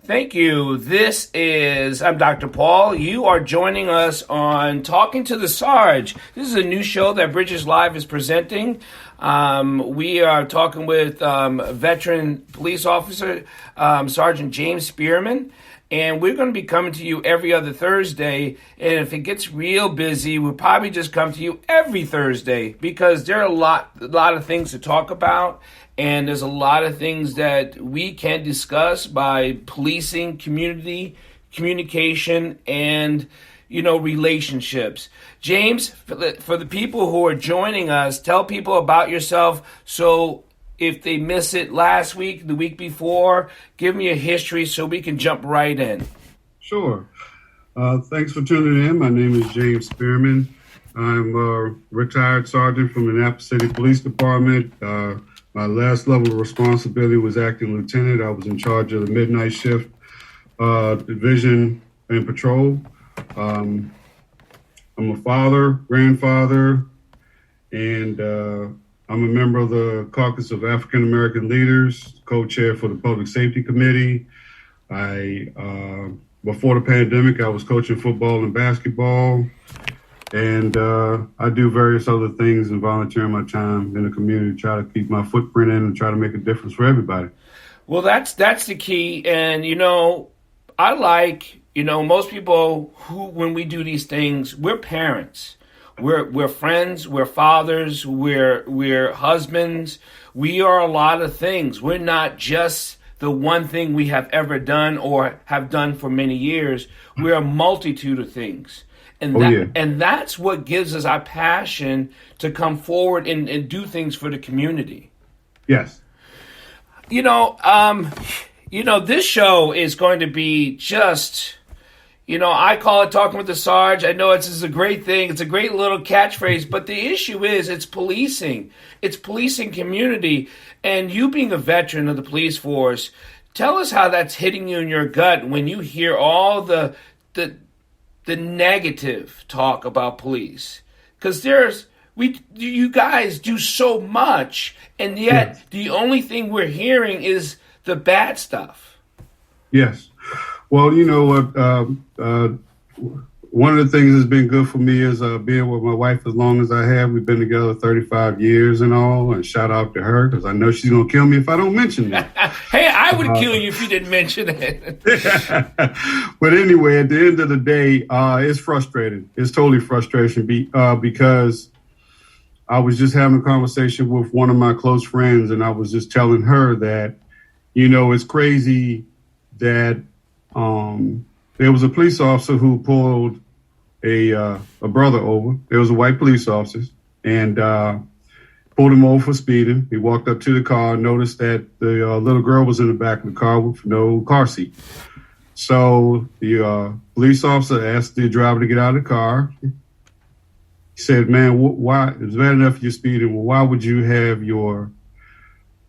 Thank you. I'm Dr. Paul. You are joining us on Talking to the Sarge. This is a new show that Bridges Live is presenting. We are talking with veteran police officer, Sergeant James Spearman. And we're going to be coming to you every other Thursday. And if it gets real busy, we'll probably just come to you every Thursday because there are a lot of things to talk about. And there's a lot of things that we can discuss by policing, community, communication, and, relationships. James, for the people who are joining us, tell people about yourself. So if they miss it last week, the week before, give me a history so we can jump right in. Sure. Thanks for tuning in. My name is James Spearman. I'm a retired sergeant from the Annapolis City Police Department. My last level of responsibility was acting lieutenant. I was in charge of the midnight shift, division, and patrol. I'm a father, grandfather, and I'm a member of the Caucus of African American Leaders, co-chair for the Public Safety Committee. Before the pandemic, I was coaching football and basketball. And I do various other things and volunteer my time in the community to try to keep my footprint in and try to make a difference for everybody. Well, that's the key. And, I like, most people who, when we do these things, we're parents. We're friends, we're fathers, we're husbands. We are a lot of things. We're not just the one thing we have ever done or have done for many years. We're a multitude of things. And that's what gives us our passion to come forward and do things for the community. Yes. This show is going to be just, I call it Talking with the Sarge. I know it's a great thing. It's a great little catchphrase. But the issue is it's policing. It's policing community. And you being a veteran of the police force, tell us how that's hitting you in your gut when you hear all the negative talk about police, because you guys do so much, and yet the only thing we're hearing is the bad stuff. Yes. Well, one of the things that's been good for me is being with my wife as long as I have. We've been together 35 years and all, and shout out to her because I know she's going to kill me if I don't mention that. Hey, I would kill you if you didn't mention it. But anyway, at the end of the day, it's frustrating. It's totally frustration because I was just having a conversation with one of my close friends, and I was just telling her that, it's crazy that there was a police officer who pulled a brother over. There was a white police officer, and pulled him over for speeding. He walked up to the car, noticed that the little girl was in the back of the car with no car seat. So the police officer asked the driver to get out of the car. He said, man, why? It's bad enough you're speeding. Well, why would you have your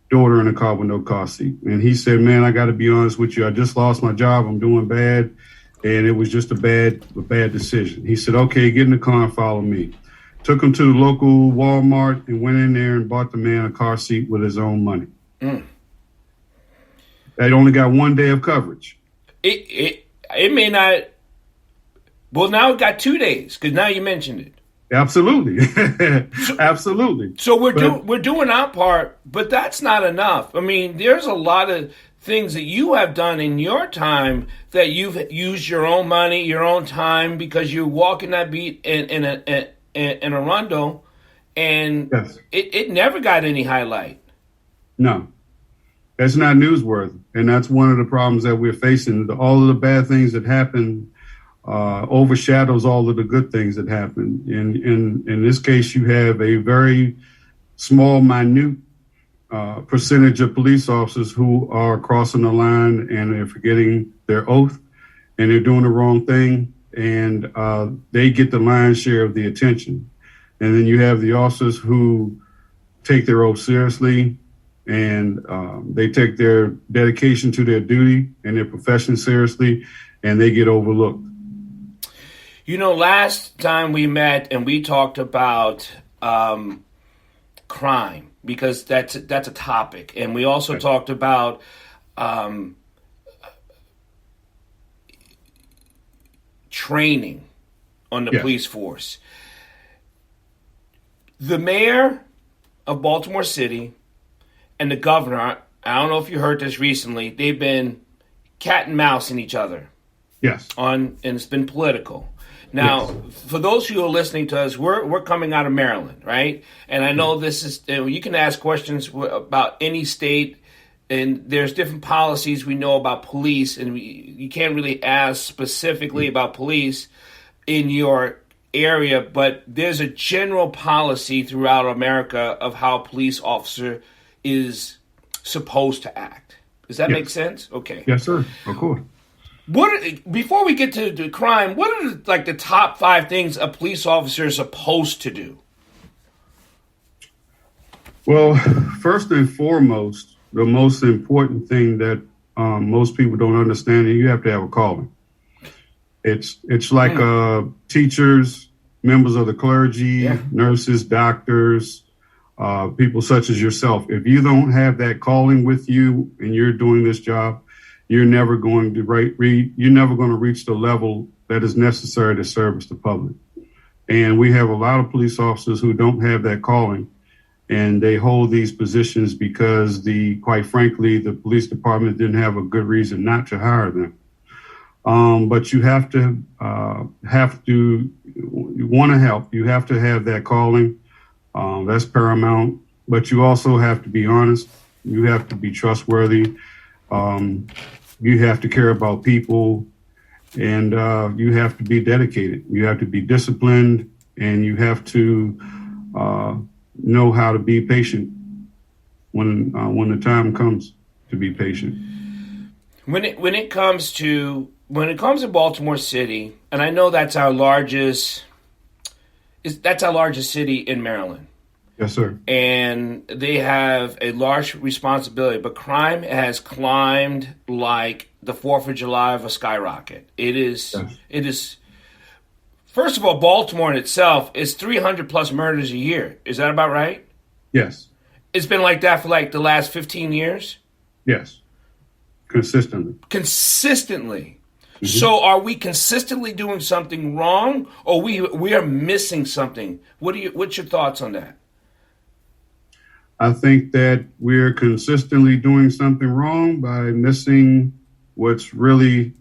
daughter in a car with no car seat? And he said, man, I got to be honest with you. I just lost my job. I'm doing bad. And it was just a bad decision. He said, okay, get in the car and follow me. Took him to the local Walmart and went in there and bought the man a car seat with his own money. That only got 1 day of coverage. It may not. Well, now it got 2 days because now you mentioned it. Absolutely. Absolutely. So we're doing our part, but that's not enough. I mean, there's a lot of things that you have done in your time that you've used your own money, your own time, because you're walking that beat in a rondo, and it never got any highlight. No, that's not newsworthy, and that's one of the problems that we're facing. All of the bad things that happen overshadows all of the good things that happen. In this case, you have a very small, minute percentage of police officers who are crossing the line and they're forgetting their oath and they're doing the wrong thing, and they get the lion's share of the attention. And then you have the officers who take their oath seriously and they take their dedication to their duty and their profession seriously, and they get overlooked. Last time we met and we talked about crime, because that's a topic, and we also talked about training on the Yes. police force. The mayor of Baltimore City and the governor, I don't know if you heard this recently, they've been cat and mouse in each other. Yes. And it's been political. Now, for those who are listening to us, we're coming out of Maryland, right? And I know this is, you can ask questions about any state, and there's different policies we know about police, and you can't really ask specifically about police in your area, but there's a general policy throughout America of how a police officer is supposed to act. Does that make sense? Okay. Yes, sir. Of course. Before we get to the crime, what are the top 5 things a police officer is supposed to do? Well, first and foremost, the most important thing that most people don't understand is you have to have a calling. It's like teachers, members of the clergy, nurses, doctors, people such as yourself. If you don't have that calling with you and you're doing this job, you're never going to reach the level that is necessary to service the public. And we have a lot of police officers who don't have that calling, and they hold these positions because quite frankly, the police department didn't have a good reason not to hire them. But you have to you want to help. You have to have that calling. That's paramount. But you also have to be honest. You have to be trustworthy. You have to care about people, and you have to be dedicated. You have to be disciplined, and you have to know how to be patient when the time comes to be patient. When it comes to Baltimore City, and I know that's our largest city in Maryland. Yes, sir. And they have a large responsibility, but crime has climbed like the 4th of July of a skyrocket. It is, first of all, Baltimore in itself is 300 plus murders a year. Is that about right? Yes. It's been like that for like the last 15 years? Yes. Consistently. Mm-hmm. So are we consistently doing something wrong, or we are missing something? What's your thoughts on that? I think that we're consistently doing something wrong by missing what's really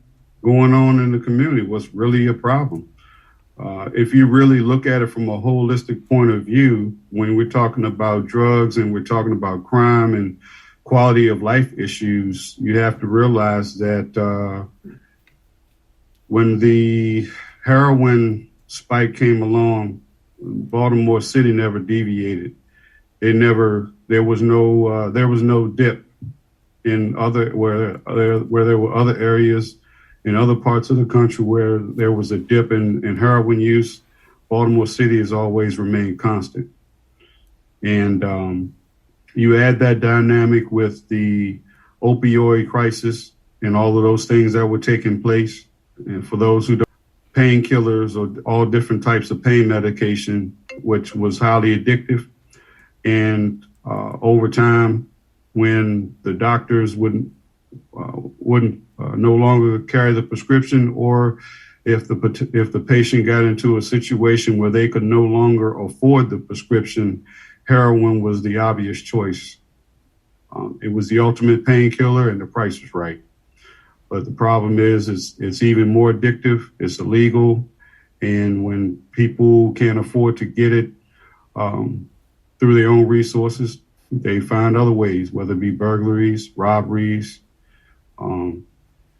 going on in the community, what's really a problem. If you really look at it from a holistic point of view, when we're talking about drugs and we're talking about crime and quality of life issues, you have to realize that when the heroin spike came along, Baltimore City never deviated. There was no dip in where there were other areas in other parts of the country where there was a dip in heroin use. Baltimore City has always remained constant. And you add that dynamic with the opioid crisis and all of those things that were taking place. And for those who don't, painkillers or all different types of pain medication, which was highly addictive. And over time, when the doctors wouldn't no longer carry the prescription, or if the patient got into a situation where they could no longer afford the prescription, heroin was the obvious choice. It was the ultimate painkiller, and the price was right. But the problem is it's even more addictive. It's illegal, and when people can't afford to get it through their own resources, they find other ways, whether it be burglaries, robberies,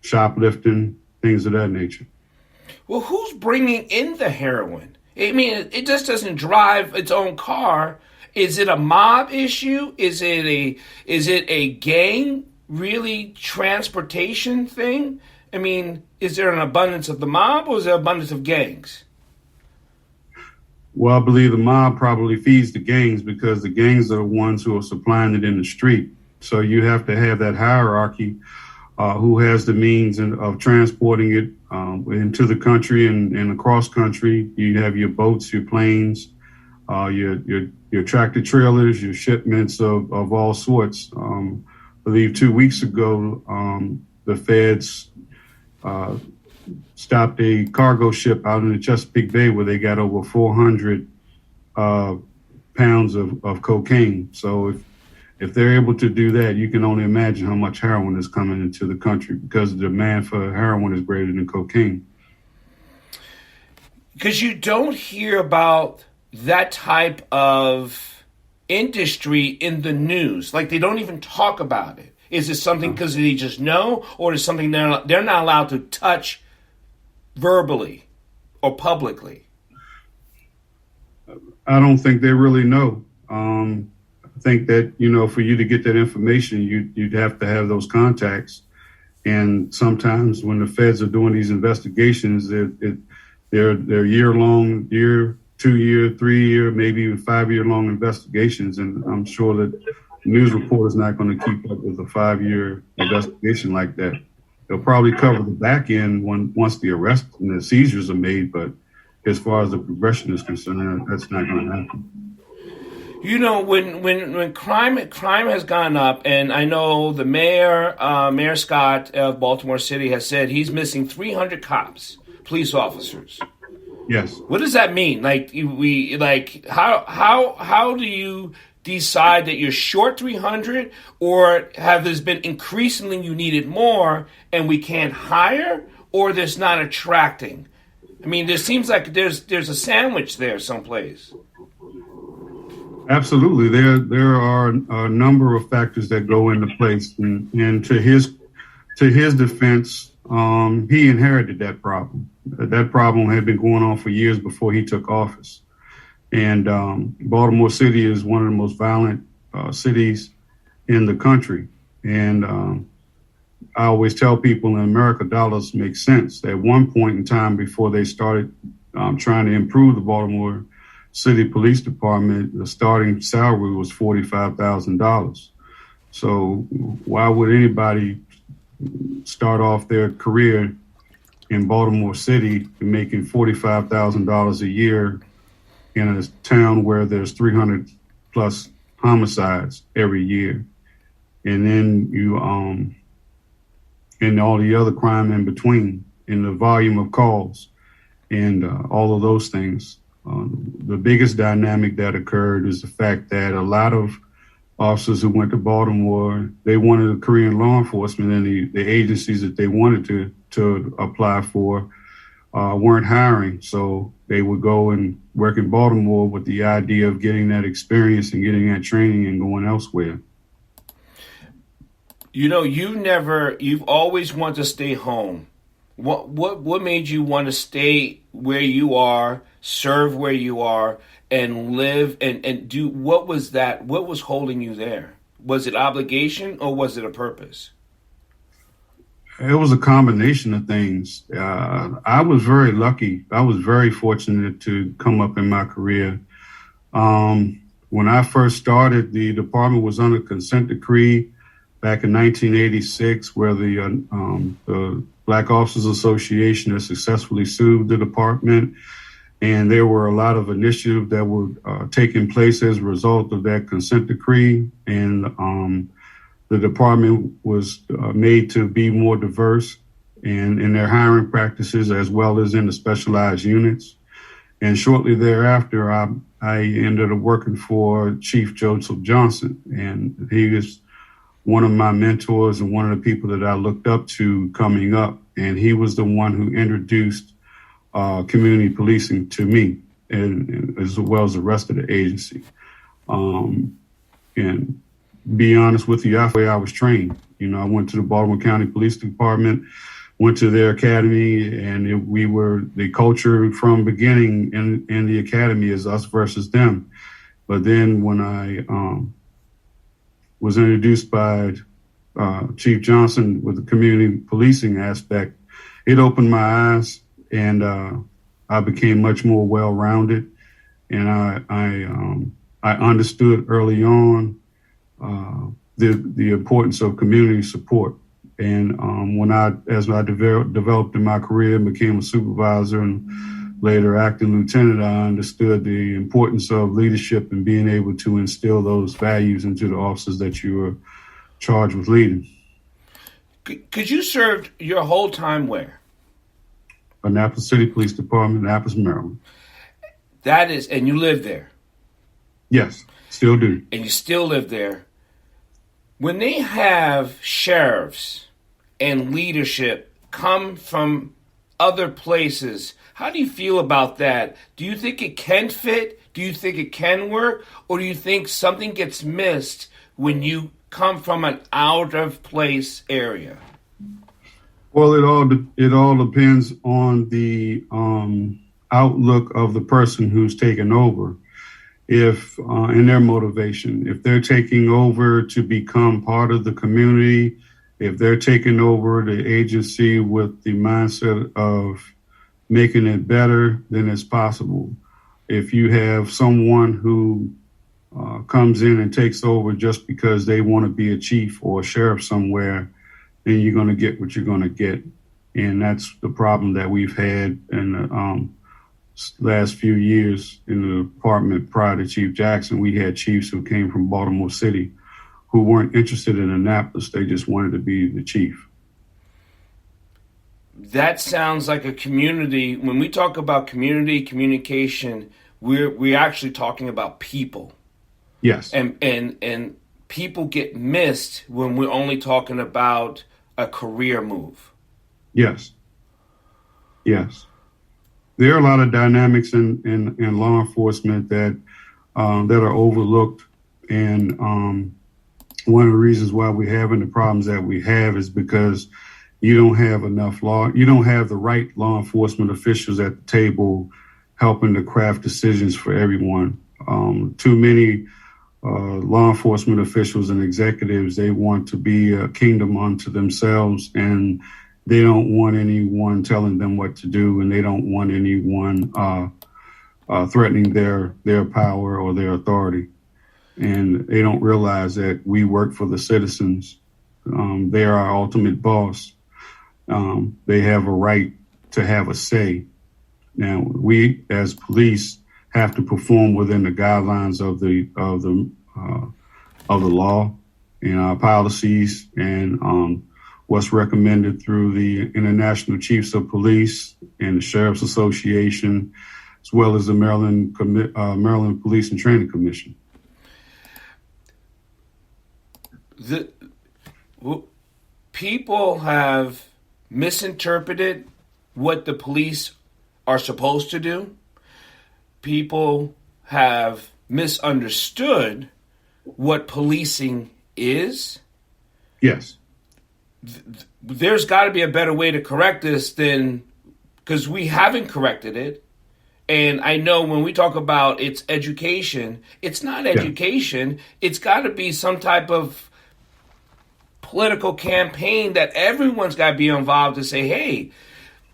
shoplifting, things of that nature. Well, who's bringing in the heroin? I mean, it just doesn't drive its own car. Is it a mob issue? Is it a gang really transportation thing? I mean, is there an abundance of the mob, or is there an abundance of gangs? Well, I believe the mob probably feeds the gangs, because the gangs are the ones who are supplying it in the street. So you have to have that hierarchy, who has the means of transporting it into the country and across country. You have your boats, your planes, your tractor trailers, your shipments of all sorts. I believe 2 weeks ago, the feds stopped a cargo ship out in the Chesapeake Bay where they got over 400 pounds of cocaine. So if they're able to do that, you can only imagine how much heroin is coming into the country, because the demand for heroin is greater than cocaine. Because you don't hear about that type of industry in the news. Like, they don't even talk about it. Is it something because they just know, or is it something they're not allowed to touch verbally or publicly? I don't think they really know. I think that, for you to get that information, you'd have to have those contacts. And sometimes when the feds are doing these investigations, they're year-long, 2-year, 3-year, maybe even 5-year-long investigations. And I'm sure that the news report is not going to keep up with a 5-year investigation like that. They'll probably cover the back end once the arrest and the seizures are made. But as far as the progression is concerned, that's not going to happen. When crime has gone up, and I know the Mayor Scott of Baltimore City has said he's missing 300 cops, police officers. Yes. What does that mean? How do you decide that you're short 300, or have there's been increasingly you needed more and we can't hire, or there's not attracting? I mean, there seems like there's a sandwich there someplace. Absolutely. There are a number of factors that go into place. And to his defense, he inherited that problem. That problem had been going on for years before he took office. And Baltimore City is one of the most violent cities in the country. And I always tell people in America, dollars make sense. At one point in time, before they started trying to improve the Baltimore City Police Department, the starting salary was $45,000. So why would anybody start off their career in Baltimore City making $45,000 a year in a town where there's 300 plus homicides every year? And then and all the other crime in between, and the volume of calls and all of those things. The biggest dynamic that occurred is the fact that a lot of officers who went to Baltimore, they wanted a career in law enforcement, and the agencies that they wanted to apply for weren't hiring. So they would go and work in Baltimore with the idea of getting that experience and getting that training and going elsewhere. You've always wanted to stay home. What made you want to stay where you are, serve where you are, and live and do? What was that? What was holding you there? Was it obligation, or was it a purpose? It was a combination of things. I was very lucky. I was very fortunate to come up in my career. When I first started, the department was under consent decree back in 1986, where the Black Officers Association has successfully sued the department. And there were a lot of initiatives that were taking place as a result of that consent decree. And the department was made to be more diverse in their hiring practices, as well as in the specialized units. And shortly thereafter, I ended up working for Chief Joseph Johnson. And he was one of my mentors and one of the people that I looked up to coming up. And he was the one who introduced community policing to me, and as well as the rest of the agency. And be honest with you, that's the way I was trained. I went to the Baltimore County Police Department, went to their academy, and the culture from beginning in the academy is us versus them. But then when I was introduced by Chief Johnson with the community policing aspect, it opened my eyes, and I became much more well-rounded. And I understood early on the importance of community support. And as I developed in my career and became a supervisor and later acting lieutenant, I understood the importance of leadership and being able to instill those values into the officers that you were charged with leading. Because you served your whole time where? Annapolis City Police Department, Annapolis, Maryland. That is, and you live there. Yes, still do. And you still live there. When they have sheriffs and leadership come from other places, how do you feel about that? Do you think it can fit? Do you think it can work? Or do you think something gets missed when you come from an out-of-place area? Well, it all depends on the outlook of the person who's taken over. If in their motivation, if they're taking over to become part of the community, if they're taking over the agency with the mindset of making it better, then it's possible. If you have someone who comes in and takes over just because they want to be a chief or a sheriff somewhere, then you're going to get what you're going to get. And that's the problem that we've had in the last few years in the department prior to Chief Jackson. We had chiefs who came from Baltimore City who weren't interested in Annapolis. They just wanted to be the chief. That sounds like a community. When we talk about community communication, we're actually talking about people. Yes. And people get missed when we're only talking about a career move. Yes. Yes. There are a lot of dynamics in law enforcement that are overlooked. And one of the reasons why we're having the problems that we have is because you don't have you don't have the right law enforcement officials at the table helping to craft decisions for everyone. Too many law enforcement officials and executives, they want to be a kingdom unto themselves, and they don't want anyone telling them what to do, and they don't want anyone threatening their power or their authority. And they don't realize that we work for the citizens. They are our ultimate boss. They have a right to have a say. Now, we as police have to perform within the guidelines of the law and our policies and what's recommended through the International Chiefs of Police and the Sheriff's Association, as well as the Maryland Police and Training Commission. People have misinterpreted what the police are supposed to do. People have misunderstood what policing is. Yes. There's got to be a better way to correct this because we haven't corrected it. And I know when we talk about it's education, it's not education. Yeah. It's got to be some type of political campaign that everyone's got to be involved to say, hey,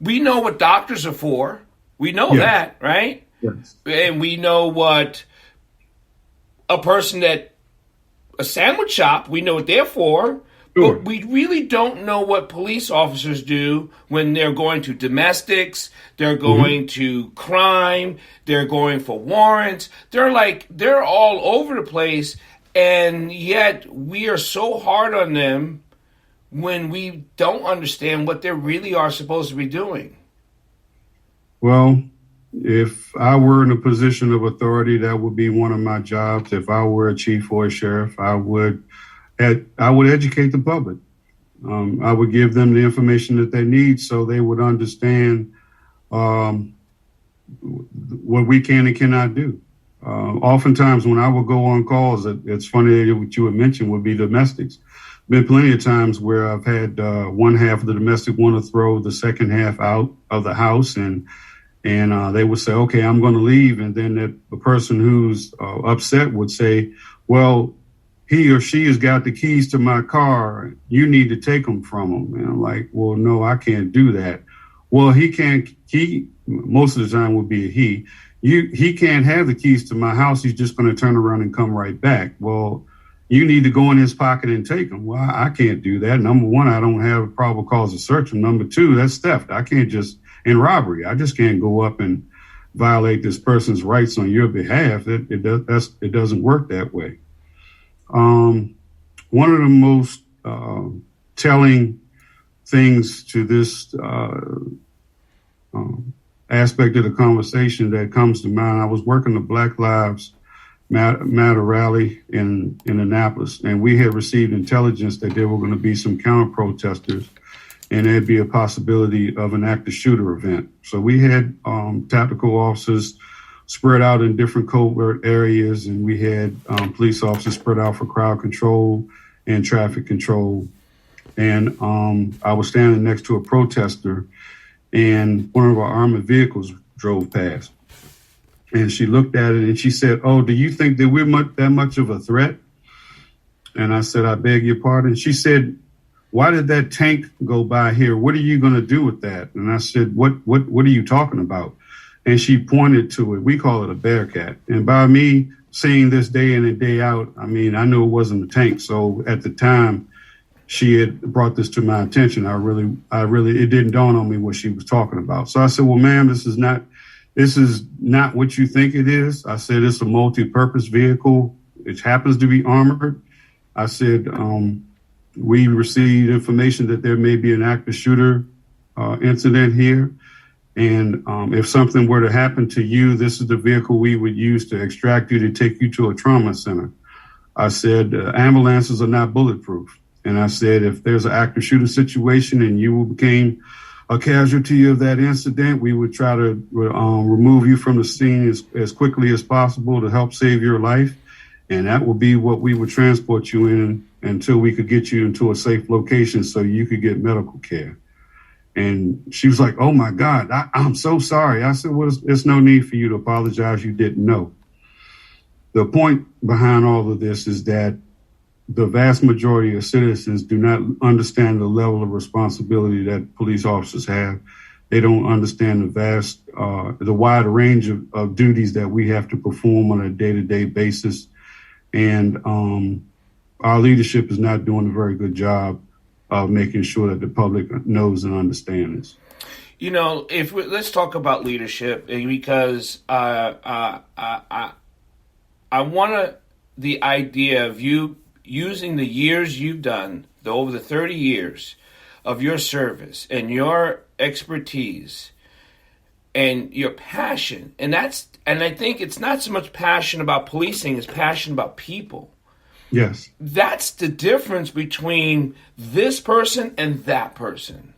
we know what doctors are for. We know that, right? Yes. And we know what a sandwich shop, we know what they're for. Sure. But we really don't know what police officers do when they're going to domestics, they're going to crime, they're going for warrants. They're all over the place, and yet we are so hard on them when we don't understand what they really are supposed to be doing. Well, if I were in a position of authority, that would be one of my jobs. If I were a chief or a sheriff, I would educate the public. I would give them the information that they need so they would understand what we can and cannot do. Oftentimes when I would go on calls, it's funny that what you would mention would be domestics. Been plenty of times where I've had one half of the domestic want to throw the second half out of the house, and they would say, okay, I'm going to leave. And then the person who's upset would say, well, he or she has got the keys to my car. You need to take them from him. And I'm like, well, no, I can't do that. Well, he most of the time would be a he. He can't have the keys to my house. He's just going to turn around and come right back. Well, you need to go in his pocket and take them. Well, I can't do that. Number one, I don't have a probable cause to search him. Number two, that's theft. I can't just, in robbery, I just can't go up and violate this person's rights on your behalf. It doesn't work that way. One of the most telling things to this aspect of the conversation that comes to mind. I was working the Black Lives Matter rally in Annapolis, and we had received intelligence that there were going to be some counter protesters, and there'd be a possibility of an active shooter event. So we had tactical officers spread out in different covert areas, and we had police officers spread out for crowd control and traffic control. And I was standing next to a protester, and one of our armored vehicles drove past. And she looked at it and she said, "Oh, do you think that we're that much of a threat?" And I said, "I beg your pardon." She said, "Why did that tank go by here? What are you going to do with that?" And I said, What are you talking about?" And she pointed to it. We call it a Bearcat. And by me seeing this day in and day out, I mean, I knew it wasn't a tank. So at the time, she had brought this to my attention. It didn't dawn on me what she was talking about. So I said, "Well, ma'am, this is not what you think it is." I said, "It's a multi-purpose vehicle. It happens to be armored." I said, "We received information that there may be an active shooter incident here. And if something were to happen to you, this is the vehicle we would use to extract you, to take you to a trauma center." I said, "Ambulances are not bulletproof." And I said, "If there's an active shooter situation and you became a casualty of that incident, we would try to remove you from the scene as quickly as possible to help save your life. And that will be what we would transport you in until we could get you into a safe location so you could get medical care." And she was like, "Oh, my God, I'm so sorry." I said, "Well, there's no need for you to apologize. You didn't know." The point behind all of this is that the vast majority of citizens do not understand the level of responsibility that police officers have. They don't understand the wide range of duties that we have to perform on a day-to-day basis. And our leadership is not doing a very good job of making sure that the public knows and understands this. You know, let's talk about leadership, because I want the idea of you using the years you've done, over the 30 years of your service and your expertise and your passion. And I think it's not so much passion about policing, it's passion about people. Yes. That's the difference between this person and that person.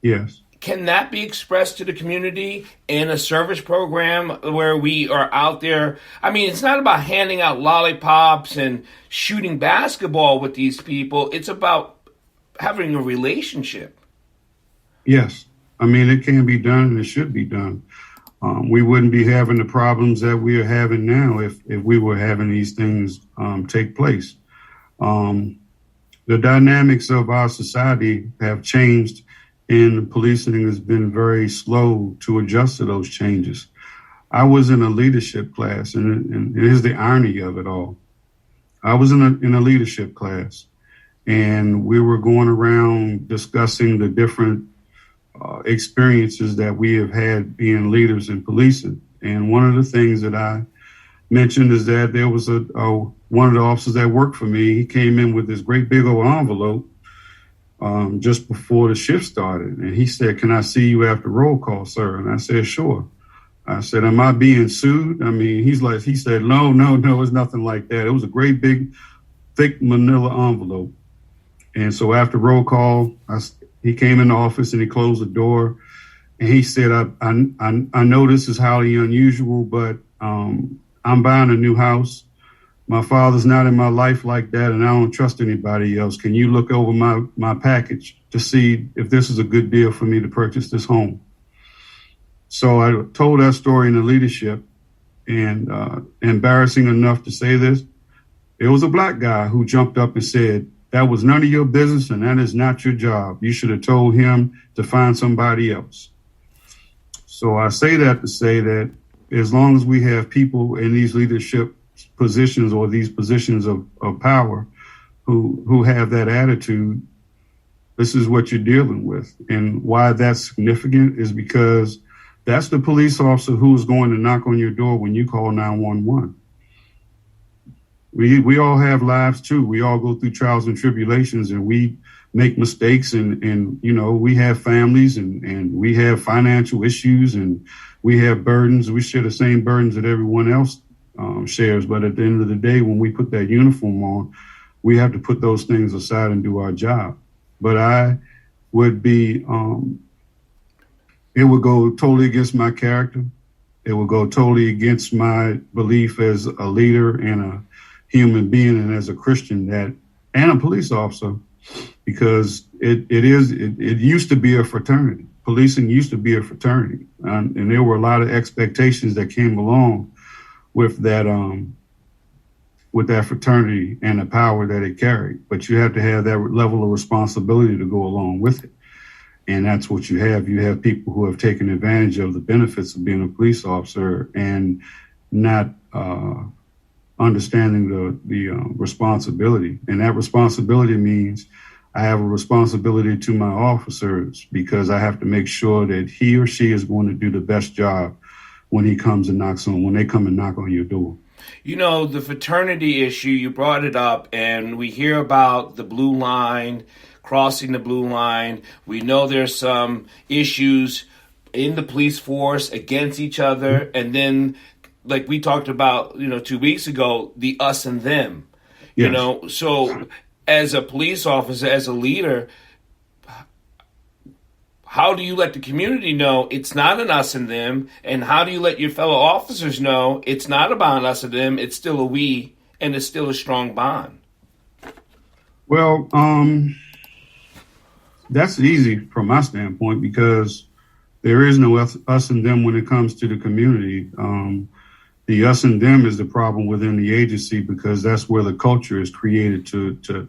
Yes. Can that be expressed to the community in a service program where we are out there? I mean, it's not about handing out lollipops and shooting basketball with these people. It's about having a relationship. Yes. I mean, it can be done and it should be done. We wouldn't be having the problems that we are having now if we were having these things take place. The dynamics of our society have changed, and policing has been very slow to adjust to those changes. I was in a leadership class, and here's the irony of it all. I was in a leadership class, and we were going around discussing the different experiences that we have had being leaders in policing. And one of the things that I mentioned is that there was one of the officers that worked for me. He came in with this great big old envelope just before the shift started. And he said, "Can I see you after roll call, sir?" And I said, "Sure." I said, "Am I being sued?" I mean, he said, no, it's nothing like that. It was a great big, thick manila envelope. And so after roll call, he came in the office and he closed the door. And he said, I know this is highly unusual, but I'm buying a new house. My father's not in my life like that, and I don't trust anybody else. Can you look over my package to see if this is a good deal for me to purchase this home?" So I told that story in the leadership, and embarrassing enough to say this, it was a black guy who jumped up and said, "That was none of your business, and that is not your job. You should have told him to find somebody else." So I say that to say that as long as we have people in these leadership positions or these positions of power who have that attitude, this is what you're dealing with. And why that's significant is because that's the police officer who is going to knock on your door when you call 911. We all have lives too. We all go through trials and tribulations, and we make mistakes, and we have families, and we have financial issues, and we have burdens. We share the same burdens that everyone else shares. But at the end of the day, when we put that uniform on, we have to put those things aside and do our job. But I would be, it would go totally against my character. It would go totally against my belief as a leader and a human being and as a Christian and a police officer, because it used to be a fraternity. Policing used to be a fraternity. And there were a lot of expectations that came along with that fraternity and the power that it carried. But you have to have that level of responsibility to go along with it. And that's what you have. You have people who have taken advantage of the benefits of being a police officer and not understanding the responsibility. And that responsibility means I have a responsibility to my officers, because I have to make sure that he or she is going to do the best job when they come and knock on your door. The fraternity issue, you brought it up, and we hear about the blue line, crossing the blue line. We know there's some issues in the police force against each other. And then, like we talked about, 2 weeks ago, the us and them, Yes. So as a police officer, as a leader, how do you let the community know it's not an us and them? And how do you let your fellow officers know it's not about us and them, it's still a we, and it's still a strong bond? Well, that's easy from my standpoint, because there is no us and them when it comes to the community. The us and them is the problem within the agency, because that's where the culture is created to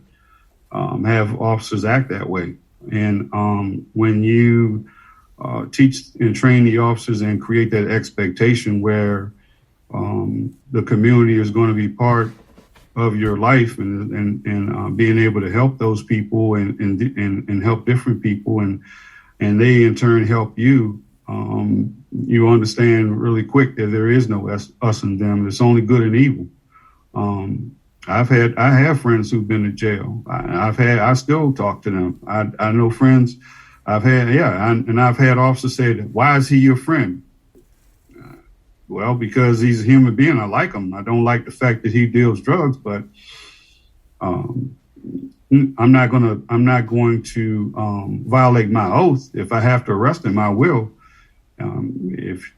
have officers act that way. And when you teach and train the officers and create that expectation where the community is going to be part of your life, and being able to help those people and help different people, and they in turn help you, you understand really quick that there is no us and them. It's only good and evil. I have friends who've been to jail. I still talk to them. I know friends I've had officers say that, why is he your friend? Well, because he's a human being. I like him. I don't like the fact that he deals drugs, but I'm not going to violate my oath. If I have to arrest him, I will. If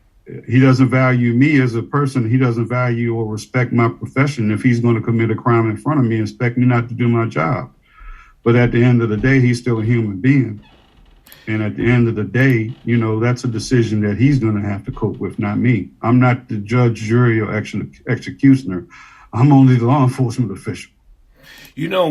he doesn't value me as a person, he doesn't value or respect my profession. If he's going to commit a crime in front of me, expect me not to do my job. But at the end of the day, he's still a human being. And at the end of the day, that's a decision that he's going to have to cope with, not me. I'm not the judge, jury, or executioner. I'm only the law enforcement official. And I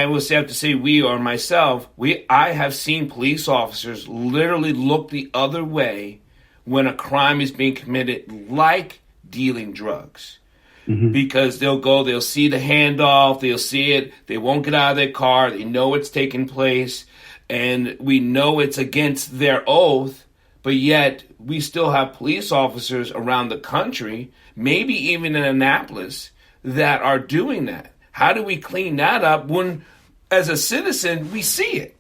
will have to say we, or myself, I have seen police officers literally look the other way when a crime is being committed, like dealing drugs. Mm-hmm. Because they'll see the handoff, they'll see it, they won't get out of their car, they know it's taking place, and we know it's against their oath, but yet we still have police officers around the country, maybe even in Annapolis, that are doing that. How do we clean that up when, as a citizen, we see it?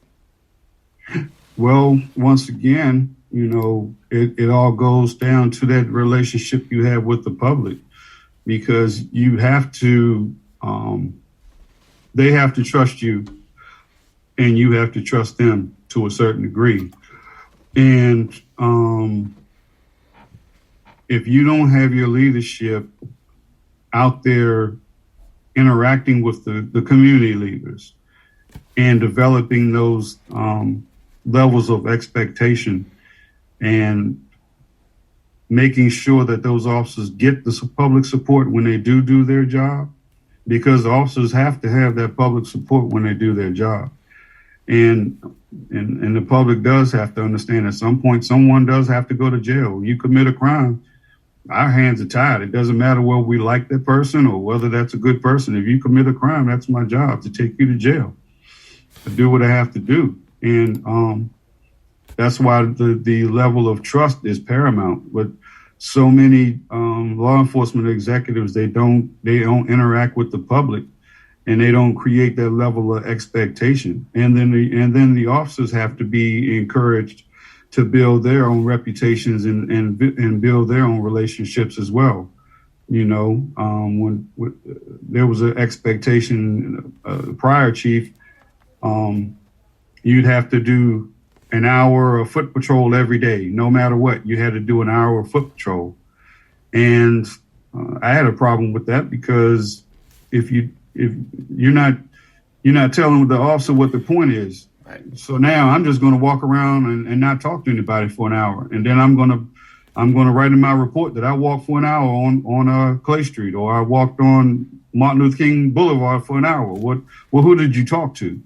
Well, once again, it all goes down to that relationship you have with the public, because you have to, they have to trust you, and you have to trust them to a certain degree. And if you don't have your leadership out there interacting with the community leaders and developing those levels of expectation and making sure that those officers get the public support when they do their job, because the officers have to have that public support when they do their job. And the public does have to understand at some point someone does have to go to jail. You commit a crime, our hands are tied. It doesn't matter whether we like that person or whether that's a good person. If you commit a crime, that's my job, to take you to jail, to do what I have to do. And that's why the level of trust is paramount. But so many law enforcement executives, they don't interact with the public, and they don't create that level of expectation. And then the officers have to be encouraged to build their own reputations and build their own relationships as well. When there was an expectation, prior chief, you'd have to do an hour of foot patrol every day, no matter what. You had to do an hour of foot patrol, and I had a problem with that because if you're not telling the officer what the point is. Right. So now I'm just going to walk around and not talk to anybody for an hour, and then I'm going to write in my report that I walked for an hour on Clay Street, or I walked on Martin Luther King Boulevard for an hour. Who did you talk to?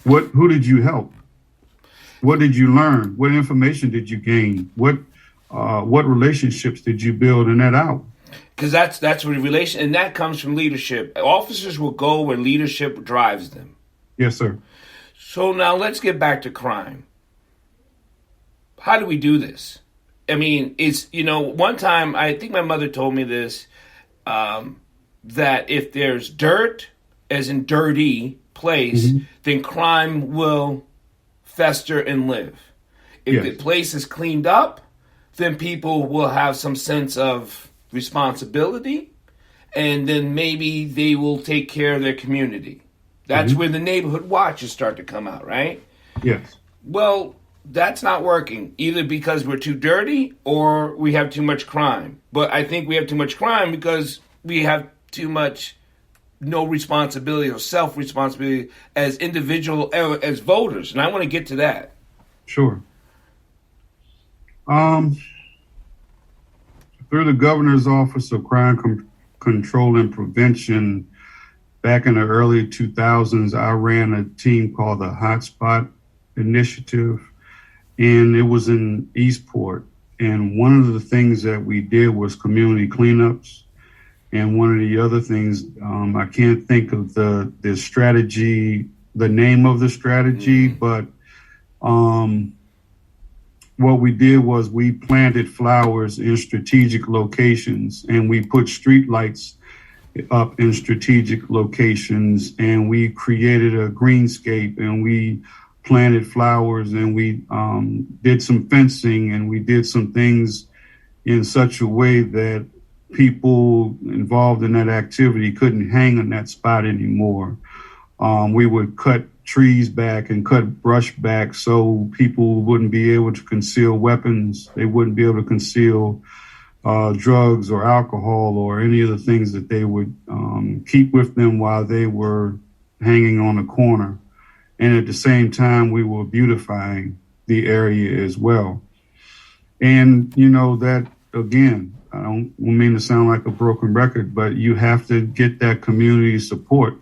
Who did you help? What did you learn? What information did you gain? What relationships did you build in that hour? Because that's what relation, and that comes from leadership. Officers will go where leadership drives them. Yes, sir. So now let's get back to crime. How do we do this? I mean, one time I think my mother told me this, that if there's dirt, as in dirty place, then crime will fester and live. If the place is cleaned up, then people will have some sense of responsibility, and then maybe they will take care of their community. That's where the neighborhood watches start to come out, right? Yes. Well, that's not working, either because we're too dirty or we have too much crime. But I think we have too much crime because we have too much no responsibility or self-responsibility as as voters. And I want to get to that. Sure. Through the Governor's Office of Crime Control and Prevention, back in the early 2000s, I ran a team called the Hotspot Initiative, and it was in Eastport. And one of the things that we did was community cleanups. And one of the other things, I can't think of the strategy, the name of the strategy, but what we did was we planted flowers in strategic locations, and we put street lights up in strategic locations, and we created a greenscape, and we planted flowers, and we did some fencing, and we did some things in such a way that people involved in that activity couldn't hang on that spot anymore. We would cut trees back and cut brush back so people wouldn't be able to conceal weapons. They wouldn't be able to conceal drugs or alcohol or any of the things that they would keep with them while they were hanging on a corner. And at the same time, we were beautifying the area as well. And, that, again, I don't mean to sound like a broken record, but you have to get that community support.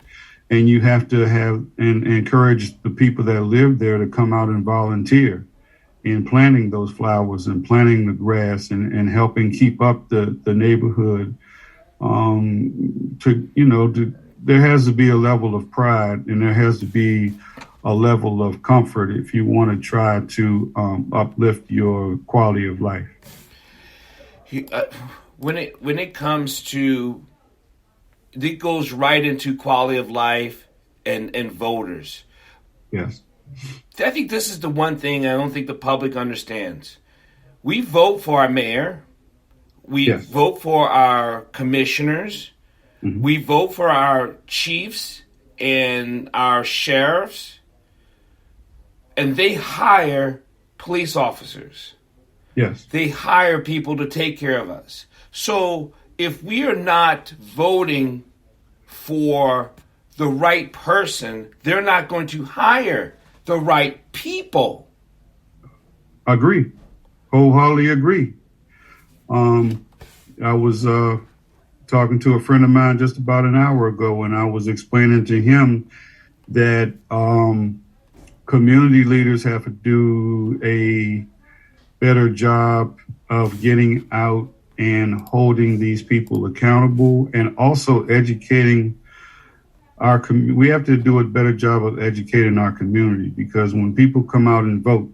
And you have to have and encourage the people that live there to come out and volunteer in planting those flowers and planting the grass and helping keep up the neighborhood. There has to be a level of pride, and there has to be a level of comfort if you want to try to uplift your quality of life. When it comes to, it goes right into quality of life and voters. Yes. I think this is the one thing I don't think the public understands. We vote for our mayor. We vote for our commissioners. Mm-hmm. We vote for our chiefs and our sheriffs. And they hire police officers. Yes. They hire people to take care of us. So if we are not voting for the right person, they're not going to hire the right people. Agree. Wholeheartedly agree. I was talking to a friend of mine just about an hour ago, and I was explaining to him that community leaders have to do a better job of getting out and holding these people accountable, and also educating we have to do a better job of educating our community, because when people come out and vote,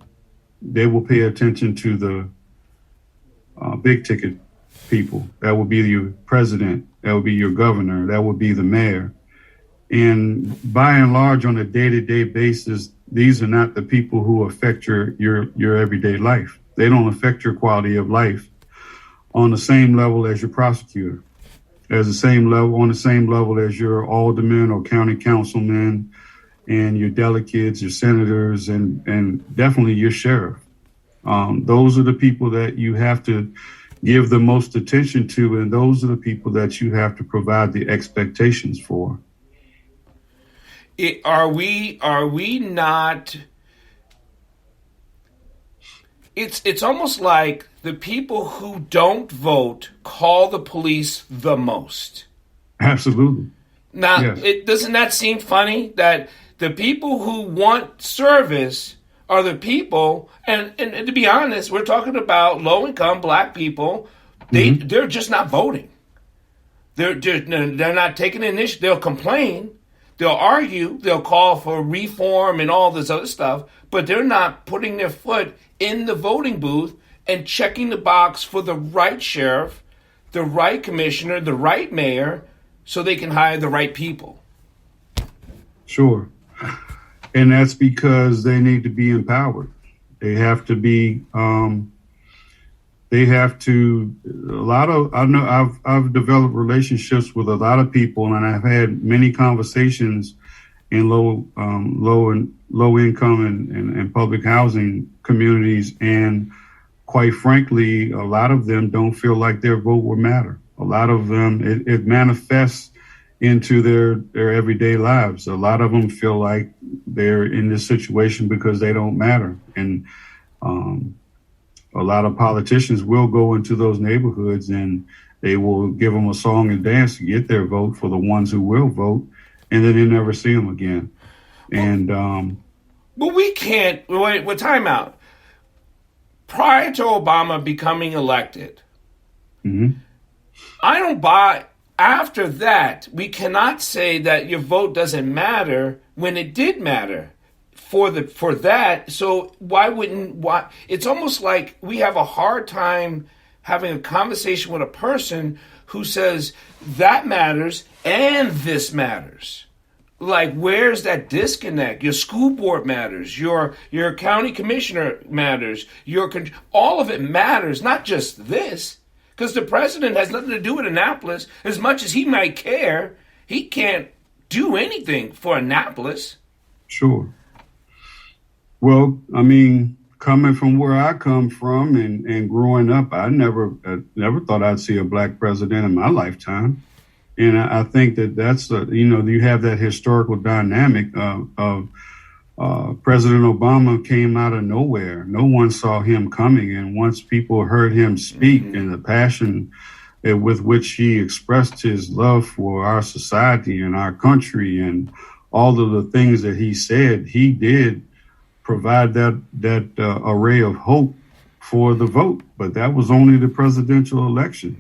they will pay attention to the big ticket people. That will be your president. That will be your governor. That will be the mayor. And by and large, on a day-to-day basis, these are not the people who affect your everyday life. They don't affect your quality of life on the same level as your prosecutor, on the same level as your alderman or county councilman and your delegates, your senators, and definitely your sheriff. Those are the people that you have to give the most attention to, and those are the people that you have to provide the expectations for. Are we not? It's almost like the people who don't vote call the police the most. Absolutely. Now, Yes. Doesn't that seem funny that the people who want service are the people, and to be honest, we're talking about low-income black people. They're just not voting. They're not taking the initiative. They'll complain. They'll argue, they'll call for reform and all this other stuff, but they're not putting their foot in the voting booth and checking the box for the right sheriff, the right commissioner, the right mayor, so they can hire the right people. Sure. And that's because they need to be empowered. They have to be, I've developed relationships with a lot of people, and I've had many conversations in low income and public housing communities. And quite frankly, a lot of them don't feel like their vote will matter. A lot of them, it manifests into their everyday lives. A lot of them feel like they're in this situation because they don't matter. And, a lot of politicians will go into those neighborhoods and they will give them a song and dance to get their vote for the ones who will vote, and then they never see them again. And but we can't wait. Time out. Prior to Obama becoming elected, I don't buy. After that, we cannot say that your vote doesn't matter when it did matter for that. So why? It's almost like we have a hard time having a conversation with a person who says that matters and this matters. Like, where's that disconnect? Your school board matters. Your county commissioner matters. All of it matters, not just this. Because the president has nothing to do with Annapolis. As much as he might care, he can't do anything for Annapolis. Sure. Well, I mean, coming from where I come from and growing up, I never thought I'd see a black president in my lifetime. And I think that's you have that historical dynamic of President Obama came out of nowhere. No one saw him coming. And once people heard him speak and the passion with which he expressed his love for our society and our country and all of the things that he said, he did provide that array of hope for the vote. But that was only the presidential election.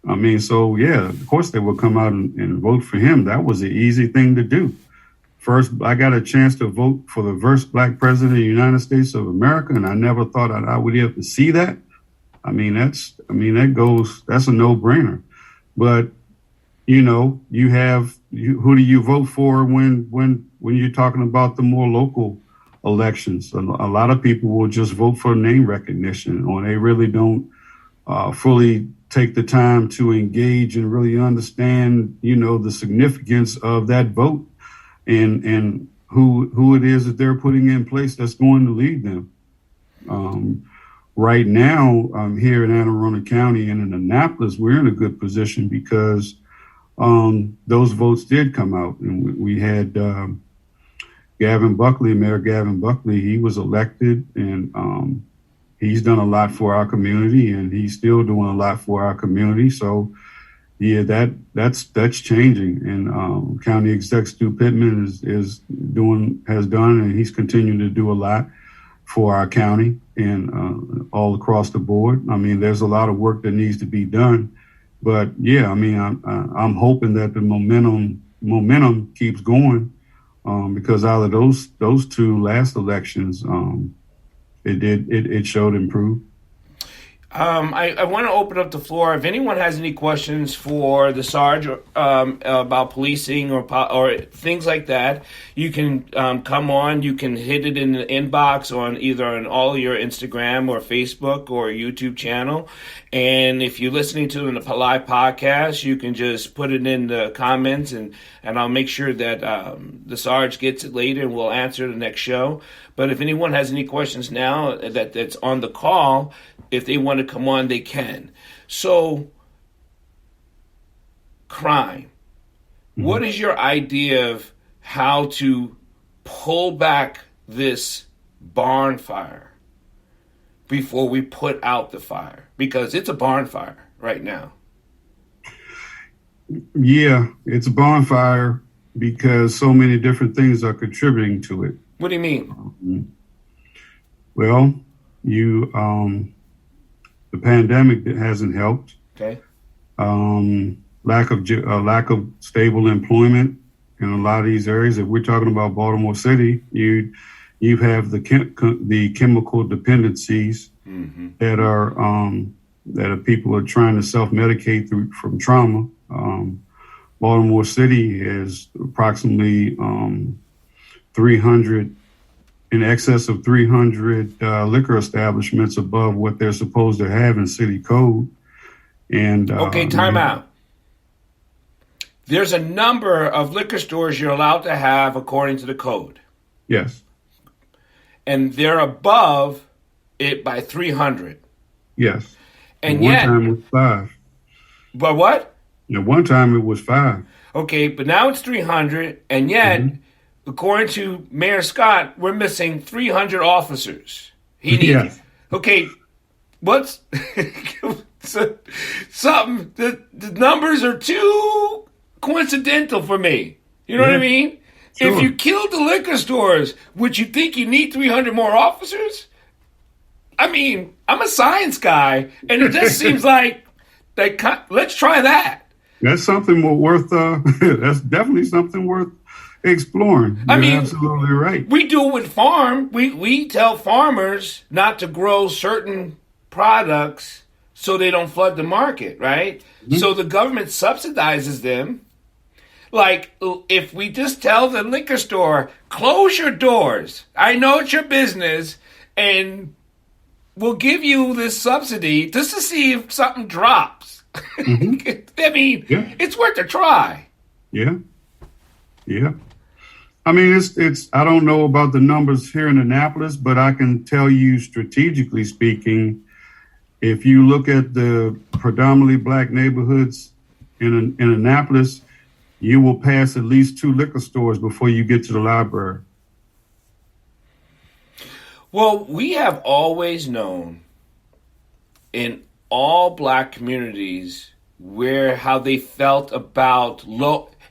I mean, so, yeah, of course they would come out and vote for him. That was an easy thing to do. First, I got a chance to vote for the first black president of the United States of America, and I never thought I would ever see that. That's a no-brainer. But, who do you vote for when you're talking about the more local elections? A lot of people will just vote for name recognition, or they really don't fully take the time to engage and really understand, the significance of that vote and who it is that they're putting in place that's going to lead them. Right now, here in Anne Arundel County and in Annapolis, we're in a good position because those votes did come out, and we had Mayor Gavin Buckley. He was elected, and he's done a lot for our community, and he's still doing a lot for our community. So, yeah, that's changing. And County Exec Stu Pittman has done, and he's continuing to do a lot for our county and all across the board. I mean, there's a lot of work that needs to be done, but yeah, I mean, I'm hoping that the momentum keeps going because out of those two last elections, it showed improved. I want to open up the floor. If anyone has any questions for the Sarge about policing or things like that, you can come on. You can hit it in the inbox on either on all your Instagram or Facebook or YouTube channel. And if you're listening to the live podcast, you can just put it in the comments, and I'll make sure that the Sarge gets it later, and we'll answer the next show. But if anyone has any questions now that's on the call, if they want to come on, they can. So, crime. Mm-hmm. What is your idea of how to pull back this barn fire before we put out the fire? Because it's a barn fire right now. Yeah, it's a bonfire because so many different things are contributing to it. What do you mean? Well, the pandemic hasn't helped. Okay. Lack of stable employment in a lot of these areas. If we're talking about Baltimore City, you have the chemical dependencies mm-hmm. that people are trying to self-medicate from trauma. Baltimore City has approximately 300, in excess of 300 liquor establishments above what they're supposed to have in city code. And okay, time out. There's a number of liquor stores you're allowed to have according to the code. Yes. And they're above it by 300. Yes. And yet, one time it was 5. But what? At one time it was 5. Okay, but now it's 300, and yet, mm-hmm. according to Mayor Scott, we're missing 300 officers. He needs. Yes. Okay, what's something? The numbers are too coincidental for me. You know what I mean? Sure. If you killed the liquor stores, would you think you need 300 more officers? I mean, I'm a science guy, and it just seems like let's try that. That's something worth. That's definitely something worth exploring. You're absolutely right. We do it with farm. We tell farmers not to grow certain products so they don't flood the market, right? Mm-hmm. So the government subsidizes them. Like, if we just tell the liquor store, close your doors. I know it's your business, and we'll give you this subsidy just to see if something drops. Mm-hmm. I mean, It's worth a try. Yeah. Yeah. I mean, it's. I don't know about the numbers here in Annapolis, but I can tell you, strategically speaking, if you look at the predominantly black neighborhoods in Annapolis, you will pass at least 2 liquor stores before you get to the library. Well, we have always known in all black communities how they felt about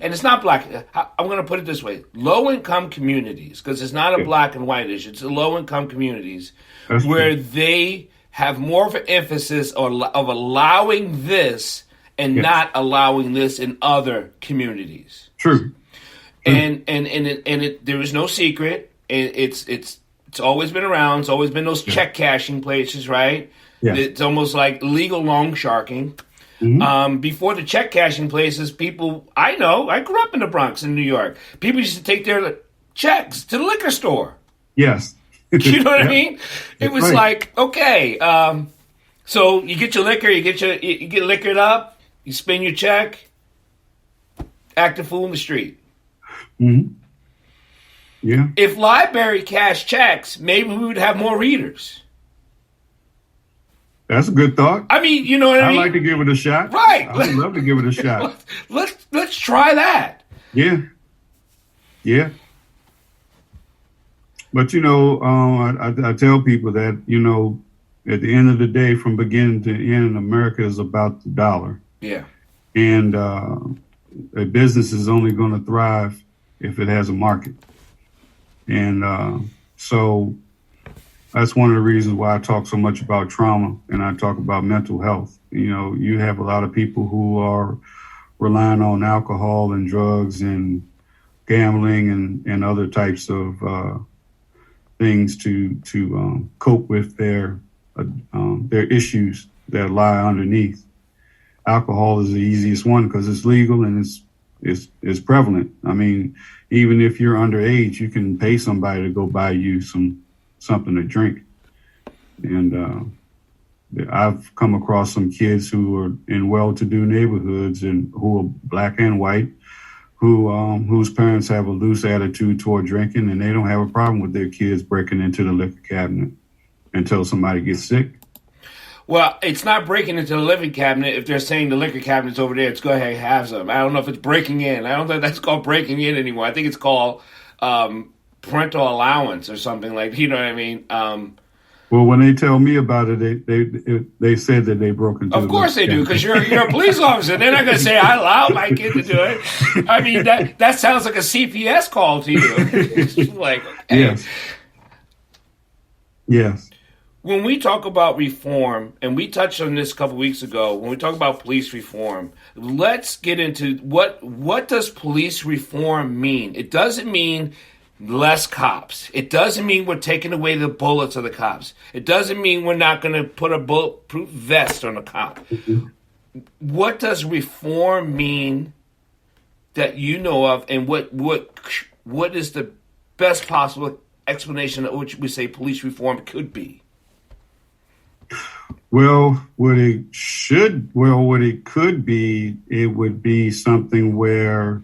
and it's not black. I'm going to put it this way: low-income communities, because it's not a black and white issue. It's a low-income communities where they have more of an emphasis of allowing this and not allowing this in other communities. True. And there is no secret. It's always been around. It's always been those check cashing places, right? Yeah. It's almost like legal loan sharking. Mm-hmm. Before the check cashing places, I grew up in the Bronx in New York. People used to take their checks to the liquor store. Yes. You know what I mean? It was like, okay, so you get your liquor, you get liquored up, you spend your check, act a fool in the street. Mm-hmm. Yeah. If library cashed checks, maybe we would have more readers. That's a good thought. I mean, you know what I mean? I'd like to give it a shot. Right. I would love to give it a shot. Let's try that. Yeah. Yeah. But, I tell people that, at the end of the day, from beginning to end, America is about the dollar. Yeah. And a business is only going to thrive if it has a market. And so that's one of the reasons why I talk so much about trauma and I talk about mental health. You have a lot of people who are relying on alcohol and drugs and gambling and other types of things to cope with their there are issues that lie underneath. Alcohol is the easiest one because it's legal and it's prevalent. I mean, even if you're underage, you can pay somebody to go buy you something to drink. And I've come across some kids who are in well-to-do neighborhoods and who are black and white, whose parents have a loose attitude toward drinking, and they don't have a problem with their kids breaking into the liquor cabinet until somebody gets sick. Well, it's not breaking into the liquor cabinet if they're saying the liquor cabinet's over there. It's go ahead and have some. I don't know if it's breaking in. I don't think that's called breaking in anymore. I think it's called parental allowance or something like. You know what I mean? Well, when they tell me about it, they said that they broke into. Of course they do, because you're a police officer. They're not going to say I allowed my kid to do it. I mean that sounds like a CPS call to you. It's like hey. Yes. When we talk about reform, and we touched on this a couple weeks ago, when we talk about police reform, let's get into what does police reform mean? It doesn't mean less cops. It doesn't mean we're taking away the bullets of the cops. It doesn't mean we're not going to put a bulletproof vest on a cop. Mm-hmm. What does reform mean that you know of, and what is the best possible explanation of which we say police reform could be? Well, what it could be, it would be something where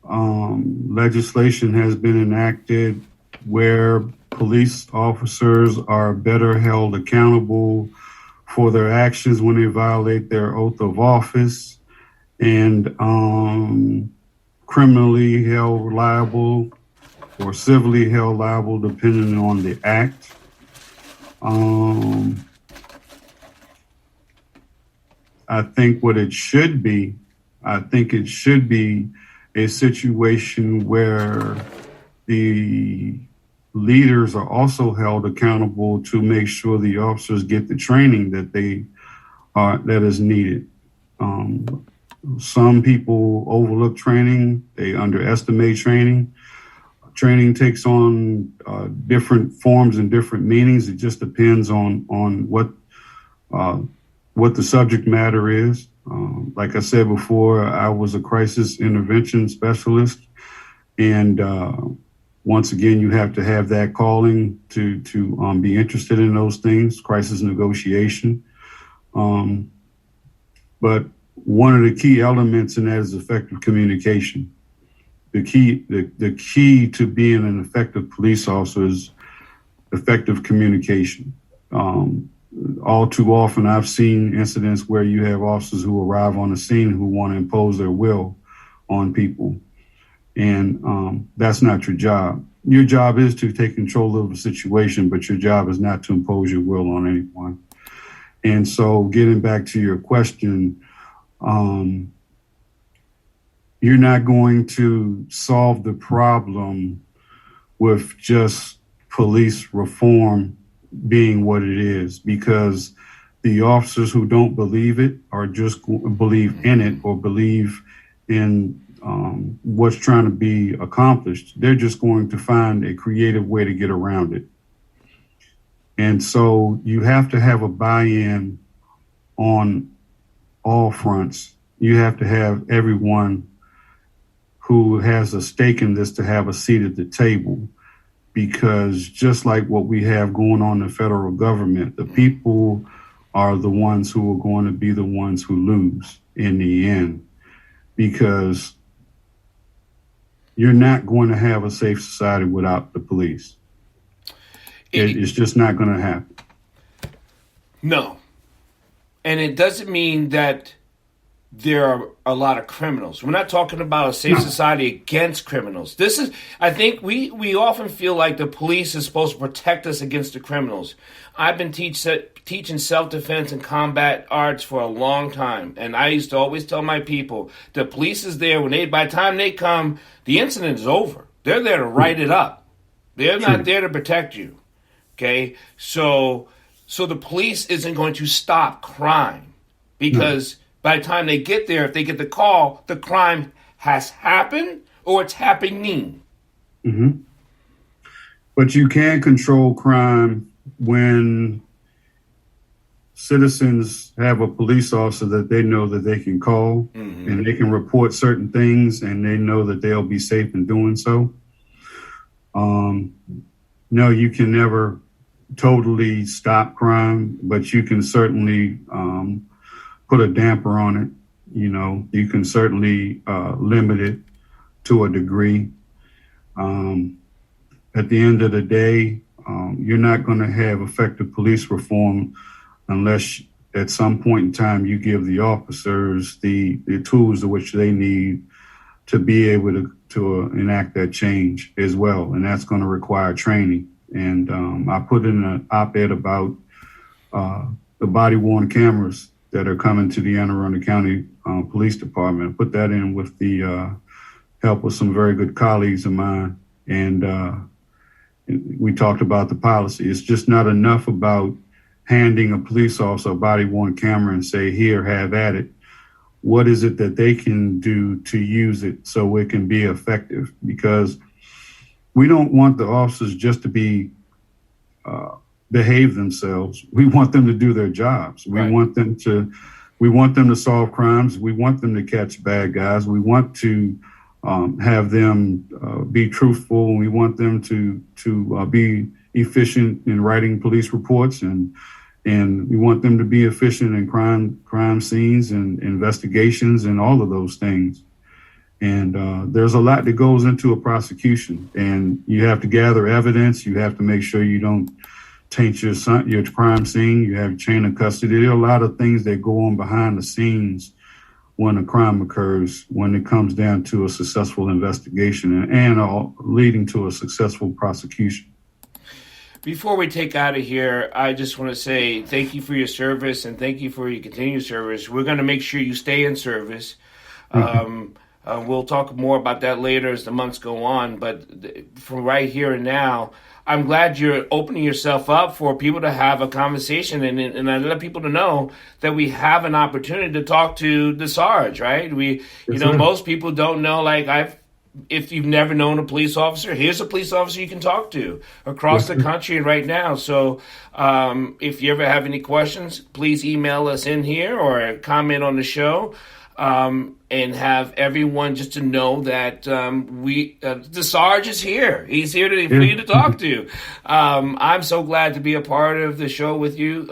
legislation has been enacted where police officers are better held accountable for their actions when they violate their oath of office, and criminally held liable or civilly held liable depending on the act. I think it should be a situation where the leaders are also held accountable to make sure the officers get the training that is needed. Some people overlook training; they underestimate training. Training takes on different forms and different meanings. It just depends on what the subject matter is. Like I said before, I was a crisis intervention specialist. And once again, you have to have that calling to be interested in those things, crisis negotiation. But one of the key elements in that is effective communication. The key to being an effective police officer is effective communication. All too often, I've seen incidents where you have officers who arrive on the scene who want to impose their will on people. And that's not your job. Your job is to take control of the situation, but your job is not to impose your will on anyone. And so getting back to your question, you're not going to solve the problem with just police reform being what it is, because the officers who don't believe it or just believe in it or believe in what's trying to be accomplished, they're just going to find a creative way to get around it. And so you have to have a buy-in on all fronts. You have to have everyone who has a stake in this to have a seat at the table. Because just like what we have going on in the federal government, the people are the ones who are going to be the ones who lose in the end. Because you're not going to have a safe society without the police. It's just not going to happen. No. And it doesn't mean that there are a lot of criminals. We're not talking about a safe society against criminals. I think we often feel like the police is supposed to protect us against the criminals. I've been teaching self-defense and combat arts for a long time. And I used to always tell my people, the police is there by the time they come, the incident is over. They're there to write it up. They're not there to protect you. Okay? So the police isn't going to stop crime because by the time they get there, if they get the call, the crime has happened or it's happening. Mm-hmm. But you can control crime when citizens have a police officer that they know that they can call and they can report certain things and they know that they'll be safe in doing so. No, you can never totally stop crime, but you can certainly put a damper on it. You know, you can certainly limit it to a degree. At the end of the day, you're not going to have effective police reform unless at some point in time you give the officers the tools to which they need to be able to enact that change as well. And that's going to require training. And I put in an op-ed about the body-worn cameras that are coming to the Anne Arundel County Police Department. I put that in with the help of some very good colleagues of mine. And we talked about the policy. It's just not enough about handing a police officer a body-worn camera and say, here, have at it. What is it that they can do to use it so it can be effective? Because we don't want the officers just to be behave themselves. We want them to do their jobs. We want them to solve crimes. We want them to catch bad guys. We want to have them be truthful. We want them to be efficient in writing police reports, and we want them to be efficient in crime scenes and investigations and all of those things. And there's a lot that goes into a prosecution, and you have to gather evidence. You have to make sure you don't taint your crime scene. You have chain of custody. There are a lot of things that go on behind the scenes when a crime occurs, when it comes down to a successful investigation and leading to a successful prosecution. Before we take out of here, I just want to say thank you for your service and thank you for your continued service. We're going to make sure you stay in service. We'll talk more about that later as the months go on. But from right here and now, I'm glad you're opening yourself up for people to have a conversation, and I let people to know that we have an opportunity to talk to the Sarge, right? Most people don't know, if you've never known a police officer, here's a police officer you can talk to across the country right now. So if you ever have any questions, please email us in here or comment on the show. And have everyone just to know that the Sarge is here. He's here for you to talk to. I'm so glad to be a part of the show with you,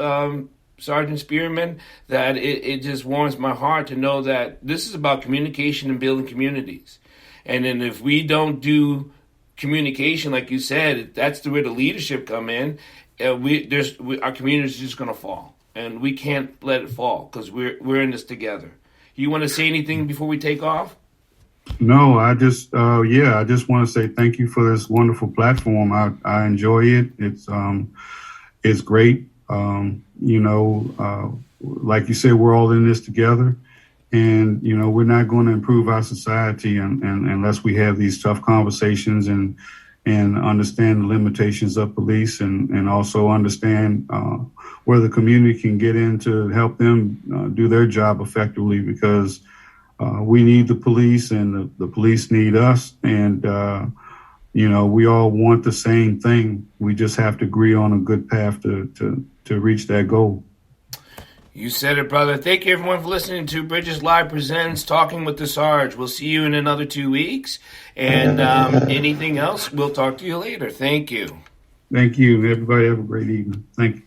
Sergeant Spearman, that it just warms my heart to know that this is about communication and building communities. And then if we don't do communication, like you said, that's where the leadership come in. Our community is just going to fall, and we can't let it fall because we're in this together. You want to say anything before we take off? No, I just want to say thank you for this wonderful platform. I enjoy it. It's great. Like you said, we're all in this together, and we're not going to improve our society unless we have these tough conversations and understand the limitations of police and also understand where the community can get in to help them do their job effectively, because we need the police and the police need us. And, we all want the same thing. We just have to agree on a good path to reach that goal. You said it, brother. Thank you, everyone, for listening to Bridges Live Presents Talking with the Sarge. We'll see you in another 2 weeks. And anything else, we'll talk to you later. Thank you. Thank you. Everybody have a great evening. Thank you.